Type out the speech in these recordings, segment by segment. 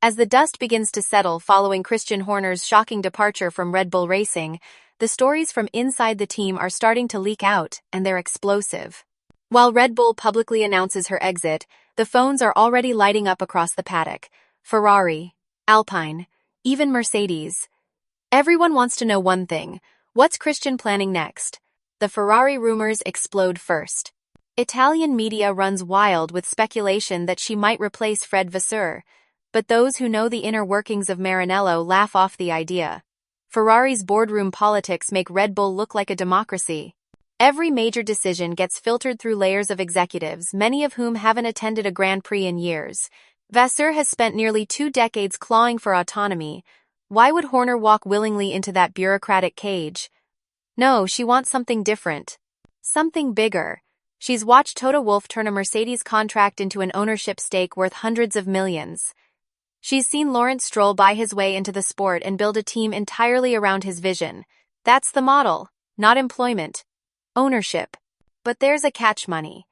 As the dust begins to settle following Christian Horner's shocking departure from Red Bull Racing, the stories from inside the team are starting to leak out, and they're explosive. While Red Bull publicly announces her exit, the phones are already lighting up across the paddock. Ferrari, Alpine, even Mercedes. Everyone wants to know one thing: what's Christian planning next? The Ferrari rumors explode first. Italian media runs wild with speculation that she might replace Fred Vasseur, but those who know the inner workings of Maranello laugh off the idea. Ferrari's boardroom politics make Red Bull look like a democracy. Every major decision gets filtered through layers of executives, many of whom haven't attended a Grand Prix in years. Vasseur has spent nearly 2 decades clawing for autonomy. Why would Horner walk willingly into that bureaucratic cage? No, she wants something different. Something bigger. She's watched Toto Wolff turn a Mercedes contract into an ownership stake worth hundreds of millions. She's seen Lawrence Stroll buy his way into the sport and build a team entirely around his vision. That's the model, not employment. Ownership. But there's a catch: money.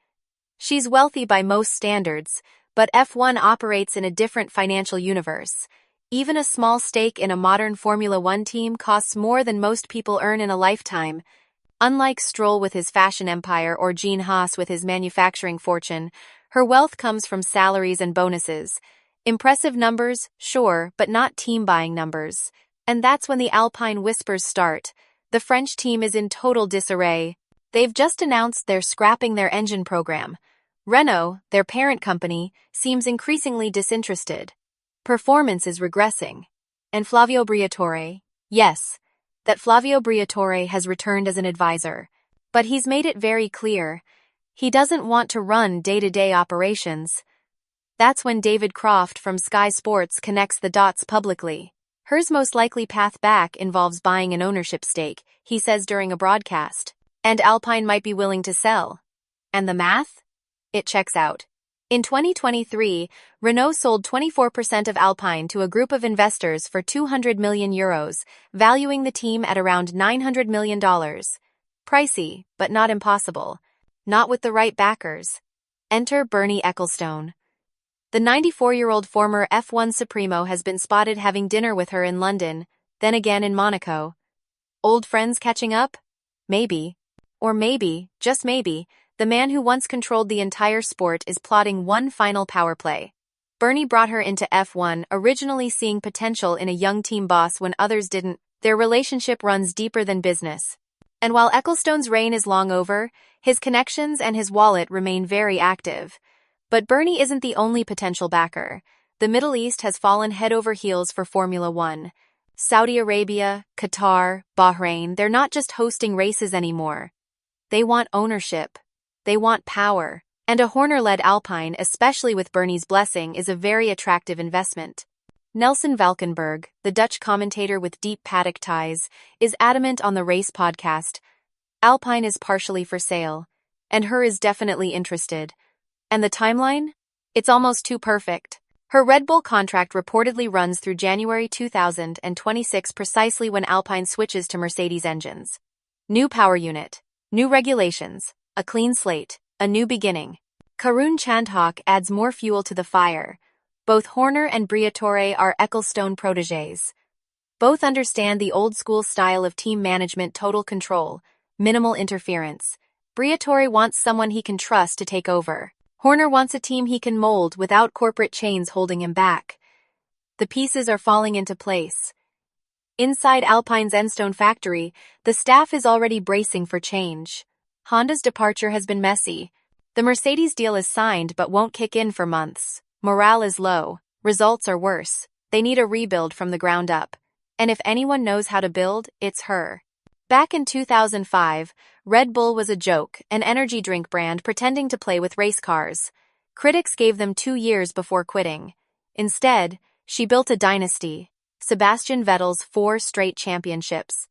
She's wealthy by most standards, but F1 operates in a different financial universe. Even a small stake in a modern Formula One team costs more than most people earn in a lifetime. Unlike Stroll with his fashion empire or Gene Haas with his manufacturing fortune, her wealth comes from salaries and bonuses. Impressive numbers, sure, but not team-buying numbers. And that's when the Alpine whispers start. The French team is in total disarray. They've just announced they're scrapping their engine program. Renault, their parent company, seems increasingly disinterested. Performance is regressing. And Flavio Briatore, yes, that Flavio Briatore has returned as an advisor. But he's made it very clear. He doesn't want to run day-to-day operations. That's when David Croft from Sky Sports connects the dots publicly. Her's most likely path back involves buying an ownership stake, he says during a broadcast. And Alpine might be willing to sell. And the math? It checks out. In 2023, Renault sold 24% of Alpine to a group of investors for €200 million, valuing the team at around $900 million. Pricey, but not impossible. Not with the right backers. Enter Bernie Ecclestone. The 94-year-old former F1 Supremo has been spotted having dinner with her in London, then again in Monaco. Old friends catching up? Maybe. Or maybe, just maybe, the man who once controlled the entire sport is plotting one final power play. Bernie brought her into F1, originally seeing potential in a young team boss when others didn't. Their relationship runs deeper than business. And while Ecclestone's reign is long over, his connections and his wallet remain very active. But Bernie isn't the only potential backer. The Middle East has fallen head over heels for Formula One. Saudi Arabia, Qatar, Bahrain, they're not just hosting races anymore. They want ownership. They want power. And a Horner-led Alpine, especially with Bernie's blessing, is a very attractive investment. Nelson Valkenburg, the Dutch commentator with deep paddock ties, is adamant on the Race podcast. Alpine is partially for sale, and her is definitely interested. And the timeline? It's almost too perfect. Her Red Bull contract reportedly runs through January 2026, precisely when Alpine switches to Mercedes engines. New power unit, new regulations, a clean slate, a new beginning. Karun Chandhok adds more fuel to the fire. Both Horner and Briatore are Ecclestone protégés. Both understand the old-school style of team management: total control, minimal interference. Briatore wants someone he can trust to take over. Horner wants a team he can mold without corporate chains holding him back. The pieces are falling into place. Inside Alpine's Enstone factory, the staff is already bracing for change. Honda's departure has been messy. The Mercedes deal is signed but won't kick in for months. Morale is low. Results are worse. They need a rebuild from the ground up. And if anyone knows how to build, it's her. Back in 2005, Red Bull was a joke, an energy drink brand pretending to play with race cars. Critics gave them 2 years before quitting. Instead, she built a dynasty. Sebastian Vettel's 4 straight championships.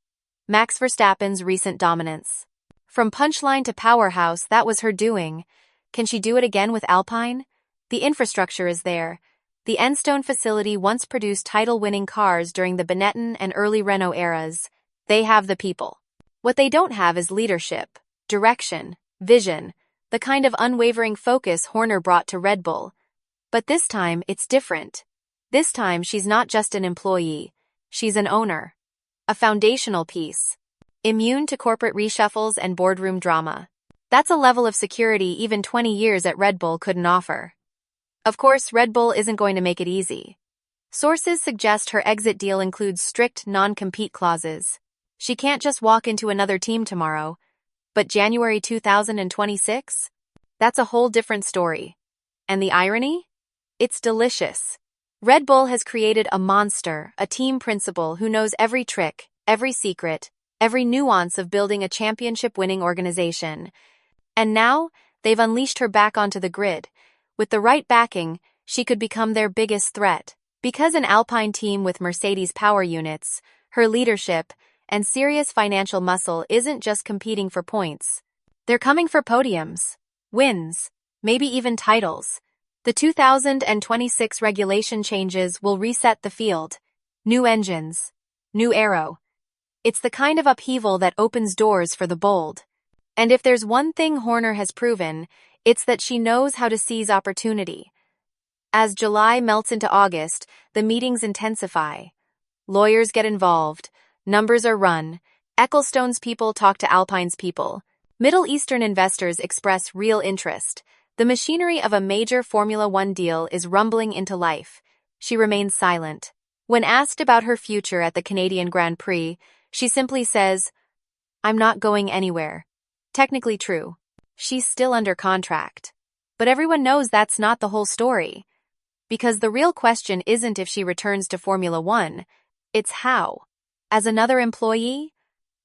Max Verstappen's recent dominance. From punchline to powerhouse, that was her doing. Can she do it again with Alpine? The infrastructure is there. The Enstone facility once produced title-winning cars during the Benetton and early Renault eras. They have the people. What they don't have is leadership, direction, vision, the kind of unwavering focus Horner brought to Red Bull. But this time, it's different. This time, she's not just an employee. She's an owner. A foundational piece. Immune to corporate reshuffles and boardroom drama. That's a level of security even 20 years at Red Bull couldn't offer. Of course, Red Bull isn't going to make it easy. Sources suggest her exit deal includes strict non-compete clauses. She can't just walk into another team tomorrow. But January 2026? That's a whole different story. And the irony? It's delicious. Red Bull has created a monster, a team principal who knows every trick, every secret, every nuance of building a championship-winning organization. And now, they've unleashed her back onto the grid. With the right backing, she could become their biggest threat. Because an Alpine team with Mercedes power units, her leadership, and serious financial muscle isn't just competing for points. They're coming for podiums, wins, maybe even titles. The 2026 regulation changes will reset the field. New engines, new aero. It's the kind of upheaval that opens doors for the bold. And if there's one thing Horner has proven, it's that she knows how to seize opportunity. As July melts into August, the meetings intensify. Lawyers get involved, numbers are run, Ecclestone's people talk to Alpine's people. Middle Eastern investors express real interest. The machinery of a major Formula One deal is rumbling into life. She remains silent. When asked about her future at the Canadian Grand Prix, she simply says, "I'm not going anywhere." Technically true. She's still under contract. But everyone knows that's not the whole story. Because the real question isn't if she returns to Formula One, it's how. As another employee?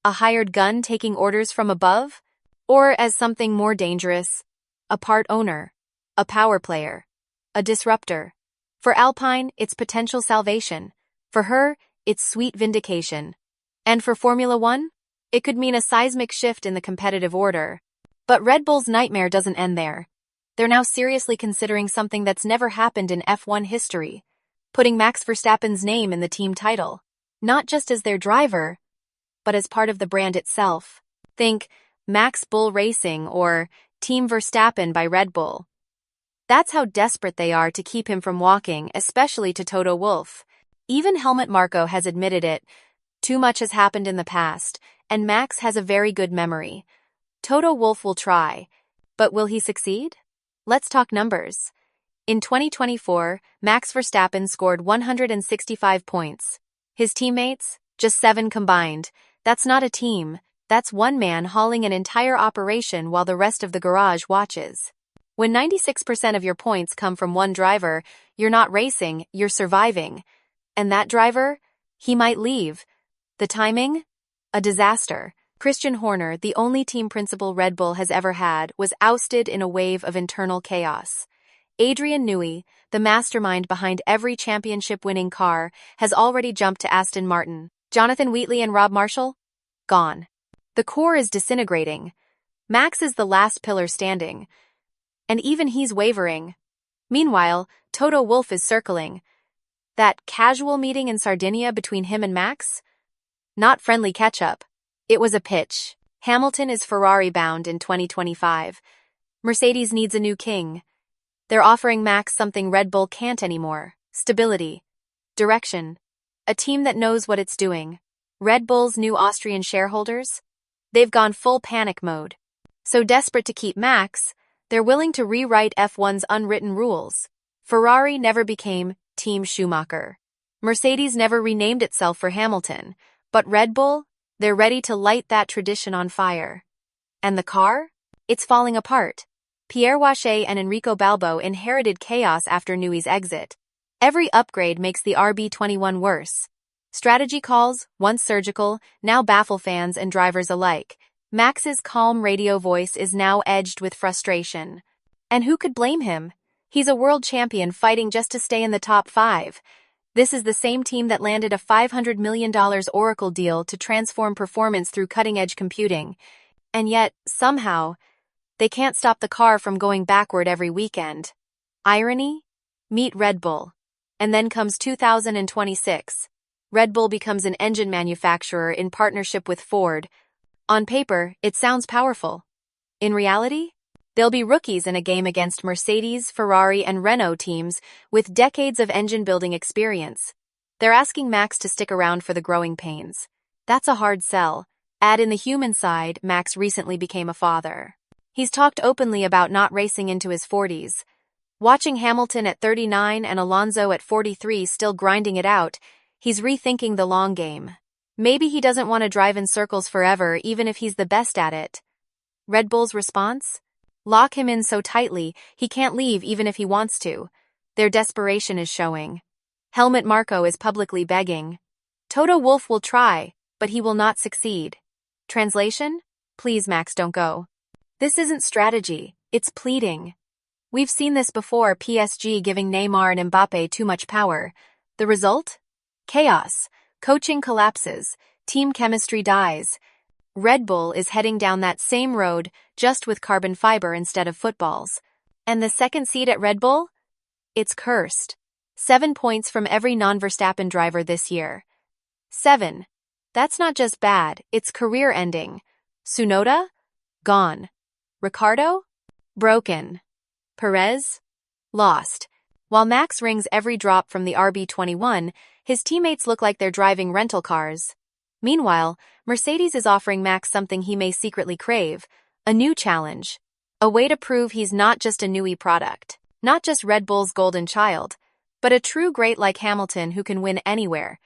A hired gun taking orders from above? Or as something more dangerous? A part owner? A power player? A disruptor? For Alpine, it's potential salvation. For her, it's sweet vindication. And for Formula One? It could mean a seismic shift in the competitive order. But Red Bull's nightmare doesn't end there. They're now seriously considering something that's never happened in F1 history, putting Max Verstappen's name in the team title, not just as their driver, but as part of the brand itself. Think Max Bull Racing or Team Verstappen by Red Bull. That's how desperate they are to keep him from walking, especially to Toto Wolff. Even Helmut Marko has admitted it. Too much has happened in the past, and Max has a very good memory. Toto Wolff will try, but will he succeed? Let's talk numbers. In 2024, Max Verstappen scored 165 points. His teammates? Just 7 combined. That's not a team. That's one man hauling an entire operation while the rest of the garage watches. When 96% of your points come from one driver, you're not racing, you're surviving. And that driver? He might leave. The timing? A disaster. Christian Horner, the only team principal Red Bull has ever had, was ousted in a wave of internal chaos. Adrian Newey, the mastermind behind every championship-winning car, has already jumped to Aston Martin. Jonathan Wheatley and Rob Marshall? Gone. The core is disintegrating. Max is the last pillar standing. And even he's wavering. Meanwhile, Toto Wolff is circling. That casual meeting in Sardinia between him and Max? Not friendly catch-up. It was a pitch. Hamilton is Ferrari-bound in 2025. Mercedes needs a new king. They're offering Max something Red Bull can't anymore. Stability. Direction. A team that knows what it's doing. Red Bull's new Austrian shareholders? They've gone full panic mode. So desperate to keep Max, they're willing to rewrite F1's unwritten rules. Ferrari never became Team Schumacher. Mercedes never renamed itself for Hamilton. But Red Bull? They're ready to light that tradition on fire. And the car? It's falling apart. Pierre Wache and Enrico Balbo inherited chaos after Newey's exit. Every upgrade makes the RB21 worse. Strategy calls, once surgical, now baffle fans and drivers alike. Max's calm radio voice is now edged with frustration. And who could blame him? He's a world champion fighting just to stay in the top 5. This is the same team that landed a $500 million Oracle deal to transform performance through cutting-edge computing. And yet, somehow, they can't stop the car from going backward every weekend. Irony? Meet Red Bull. And then comes 2026. Red Bull becomes an engine manufacturer in partnership with Ford. On paper, it sounds powerful. In reality, They'll be rookies in a game against Mercedes, Ferrari, and Renault teams with decades of engine-building experience. They're asking Max to stick around for the growing pains. That's a hard sell. Add in the human side, Max recently became a father. He's talked openly about not racing into his 40s. Watching Hamilton at 39 and Alonso at 43 still grinding it out, he's rethinking the long game. Maybe he doesn't want to drive in circles forever, even if he's the best at it. Red Bull's response? Lock him in so tightly, he can't leave even if he wants to. Their desperation is showing. Helmut Marko is publicly begging. Toto Wolff will try, but he will not succeed. Translation? Please, Max, don't go. This isn't strategy, it's pleading. We've seen this before, PSG giving Neymar and Mbappe too much power. The result? Chaos. Coaching collapses. Team chemistry dies. Red Bull is heading down that same road, just with carbon fiber instead of footballs. And the second seat at Red Bull? It's cursed. 7 points from every non-Verstappen driver this year. 7. That's not just bad, it's career-ending. Tsunoda? Gone. Ricciardo? Broken. Perez? Lost. While Max rings every drop from the RB21, his teammates look like they're driving rental cars. Meanwhile, Mercedes is offering Max something he may secretly crave, a new challenge. A way to prove he's not just a newie product, not just Red Bull's golden child, but a true great like Hamilton who can win anywhere.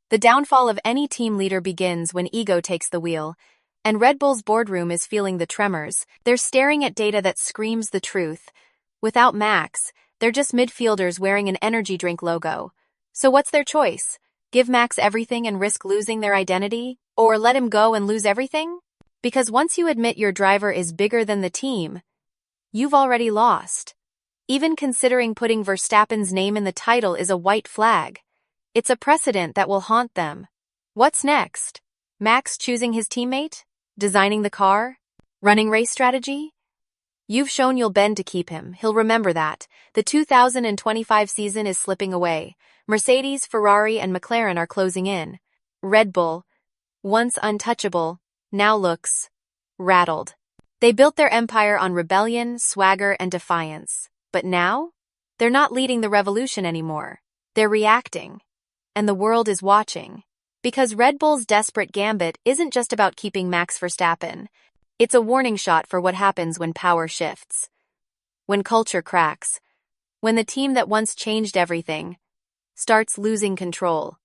The downfall of any team leader begins when ego takes the wheel, and Red Bull's boardroom is feeling the tremors. They're staring at data that screams the truth. Without Max, they're just midfielders wearing an energy drink logo. So what's their choice? Give Max everything and risk losing their identity? Or let him go and lose everything? Because once you admit your driver is bigger than the team, you've already lost. Even considering putting Verstappen's name in the title is a white flag. It's a precedent that will haunt them. What's next? Max choosing his teammate? Designing the car? Running race strategy? You've shown you'll bend to keep him. He'll remember that. The 2025 season is slipping away. Mercedes, Ferrari, and McLaren are closing in. Red Bull, once untouchable, now looks rattled. They built their empire on rebellion, swagger, and defiance. But now? They're not leading the revolution anymore. They're reacting. And the world is watching. Because Red Bull's desperate gambit isn't just about keeping Max Verstappen. It's a warning shot for what happens when power shifts. When culture cracks. When the team that once changed everything starts losing control.